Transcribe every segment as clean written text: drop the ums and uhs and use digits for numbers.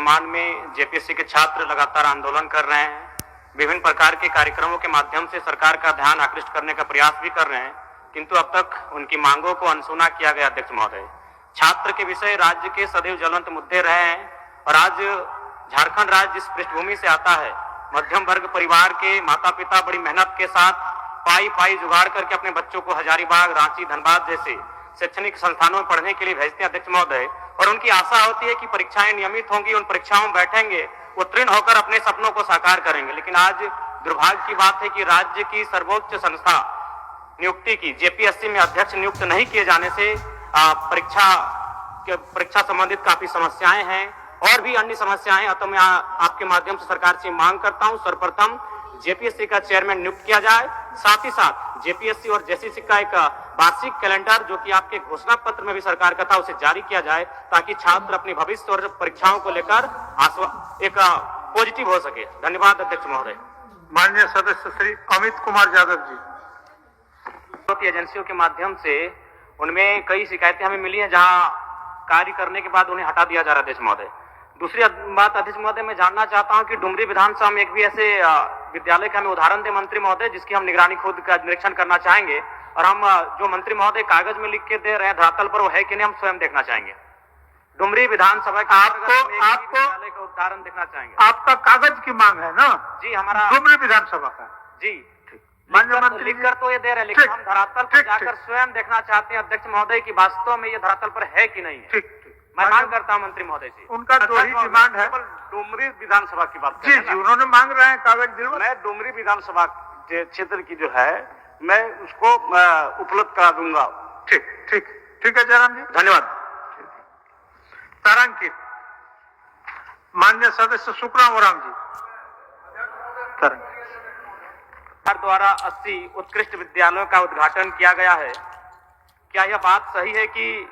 सम्मान में जेपीएससी के छात्र लगातार आंदोलन कर रहे हैं, विभिन्न प्रकार के कार्यक्रमों के माध्यम से सरकार का ध्यान आकृष्ट करने का प्रयास भी कर रहे हैं, किंतु अब तक उनकी मांगों को अनसुना किया गया। अध्यक्ष महोदय, छात्र के विषय राज्य के सदैव ज्वलंत मुद्दे रहे हैं और आज झारखंड राज्य जिस पृष्ठभूमि से आता है, मध्यम वर्ग परिवार के माता पिता बड़ी मेहनत के साथ पाई जुगाड़ करके अपने बच्चों को हजारीबाग, रांची, धनबाद जैसे शैक्षणिक संस्थानों में पढ़ने के लिए भेजते हैं। अध्यक्ष महोदय, और उनकी आशा होती है कि परीक्षाएं नियमित होंगी, उन परीक्षाओं में बैठेंगे, उत्तीर्ण होकर अपने सपनों को साकार करेंगे। लेकिन आज दुर्भाग्य की बात है कि राज्य की सर्वोच्च संस्था नियुक्ति की जेपीएससी में अध्यक्ष नियुक्त नहीं किए जाने से परीक्षा संबंधित काफी समस्याएं हैं और भी अन्य समस्याएं हैं। तो मैं आपके माध्यम से सरकार से मांग करता हूं, सर्वप्रथम जेपीएससी का चेयरमैन नियुक्त किया जाए, साथ ही साथ जेपीएससी और जेसीसी का एक वार्षिक कैलेंडर जो कि आपके घोषणा पत्र में भी सरकार का था, उसे जारी किया जाए ताकि छात्र अपने भविष्य और परीक्षाओं को लेकर एक पॉजिटिव हो सके। धन्यवाद अध्यक्ष महोदय। माननीय सदस्य श्री अमित कुमार यादव जी। एजेंसियों के माध्यम से उनमें कई शिकायतें हमें मिली हैं, जहां कार्य करने के बाद उन्हें हटा दिया जा रहा है। अध्यक्ष महोदय, दूसरी बात अध्यक्ष महोदय, मैं जानना चाहता हूं कि डुमरी विधानसभा में एक भी ऐसे विद्यालय का हमें उदाहरण दे मंत्री महोदय, जिसकी हम निगरानी खुद का निरीक्षण करना चाहेंगे, और हम जो मंत्री महोदय कागज में लिख के दे रहे हैं धरातल पर वो है कि नहीं, हम स्वयं देखना चाहेंगे। डुमरी विधानसभा के विद्यालय का उदाहरण देखना चाहेंगे। आपका कागज की मांग है ना? जी, हमारा डुमरी विधानसभा का। जी, माननीय मंत्री लिखकर तो ये दे रहे हैं, लेकिन हम धरातल पर जाकर स्वयं देखना चाहते हैं अध्यक्ष महोदय की वास्तव में ये धरातल पर है कि नहीं है। ठीक, मैं मांग करता हूं मंत्री महोदय से। उनका दो ही डिमांड है। डुमरी विधानसभा की बात जी, उन्होंने मांग रहे हैं कागज दिलवा। मैं डुमरी विधानसभा क्षेत्र की जो है मैं उसको उपलब्ध करा दूंगा। ठीक है जयराम जी, धन्यवाद। तारांकित माननीय सदस्य सुखराम ओराम जी। सरकार द्वारा 80 उत्कृष्ट विद्यालयों का उद्घाटन किया गया है। क्या यह बात सही है कि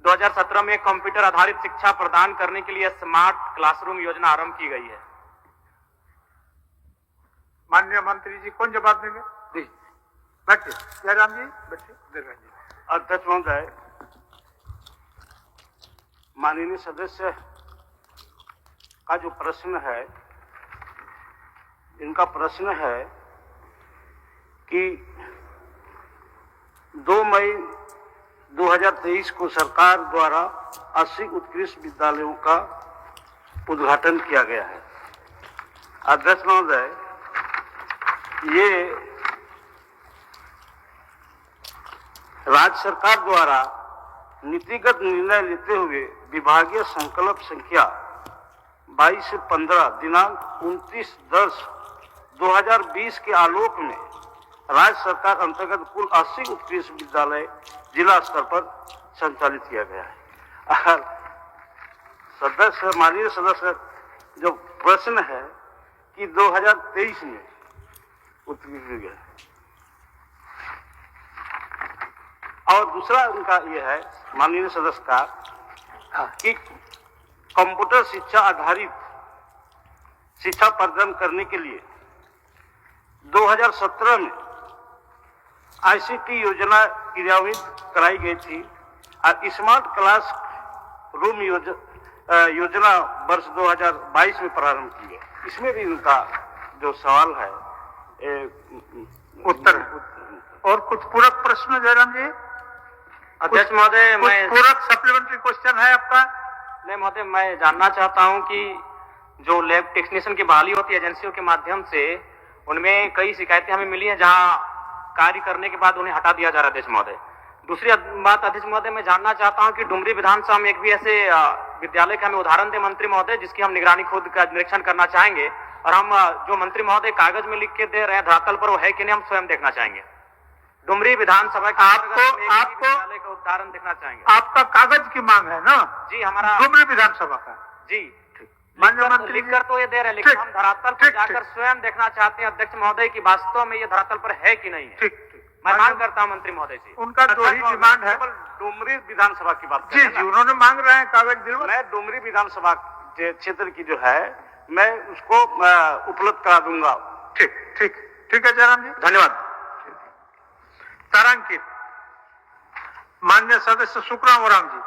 2017 में कंप्यूटर आधारित शिक्षा प्रदान करने के लिए स्मार्ट क्लासरूम योजना आरंभ की गई है? माननीय मंत्री जी कौन जवाब देंगे? जी बैठिए। जयराम जी बैठिए। अध्यक्ष महोदय, माननीय सदस्य का जो प्रश्न है, इनका प्रश्न है कि 2 मई 2023 को सरकार द्वारा 80 उत्कृष्ट विद्यालयों का उद्घाटन किया गया है। अध्यक्ष महोदय, ये राज्य सरकार द्वारा नीतिगत निर्णय लेते हुए विभागीय संकल्प संख्या 22 से 15 दिनांक 29/10/2020 के आलोक में राज्य सरकार अंतर्गत कुल 80 उत्कृष्ट विद्यालय जिला स्तर पर संचालित किया गया है। माननीय सदस्य जो प्रश्न है कि 2023 में उत्कृष्ट गया, और दूसरा उनका यह है माननीय सदस्य का कि कंप्यूटर शिक्षा आधारित शिक्षा प्रदान करने के लिए 2017 में आईसीटी योजना क्रियान्वित कराई गई थी और स्मार्ट क्लास रूम योजना वर्ष 2022 में प्रारंभ की गई। इसमें भी उनका जो सवाल है उत्तर है। और कुछ पूरक प्रश्न जयराम जी? अध्यक्ष महोदय, मैं पूरक सप्लीमेंट्री क्वेश्चन है आपका? नहीं महोदय, मैं जानना चाहता हूं कि जो लैब टेक्नीशियन की बहाली होती है एजेंसियों के माध्यम से, उनमें कई शिकायतें हमें मिली हैं, जहां कार्य करने के बाद उन्हें हटा दिया जा रहा है। अध्यक्ष महोदय, दूसरी बात अध्यक्ष महोदय, मैं जानना चाहता हूं कि डुमरी विधानसभा में एक भी ऐसे विद्यालय का हमें उदाहरण दे मंत्री महोदय, जिसकी हम निगरानी खुद का निरीक्षण करना चाहेंगे, और हम जो मंत्री महोदय कागज में लिख के दे रहे हैं धरातल पर वो है कि नहीं, हम स्वयं देखना चाहेंगे। डुमरी विधानसभा के विद्यालय का उदाहरण देखना चाहेंगे। आपका कागज की मांग है ना? जी, हमारा डुमरी विधानसभा का। जी, माननीय मंत्री लिखकर तो ये दे रहे हैं, लेकिन हम धरातल पर जाकर स्वयं देखना चाहते हैं अध्यक्ष महोदय की वास्तव में ये धरातल पर है कि नहीं है। मैं मांग करता हूं मंत्री महोदय से। उनका दो ही डिमांड है। डुमरी विधानसभा की बात जी, उन्होंने मांग रहे हैं कागज दिलवा। मैं डुमरी विधानसभा क्षेत्र की जो है मैं उसको उपलब्ध करा दूंगा। ठीक है जयराम जी, धन्यवाद। तारांकित माननीय सदस्य सुखराम ओराम जी।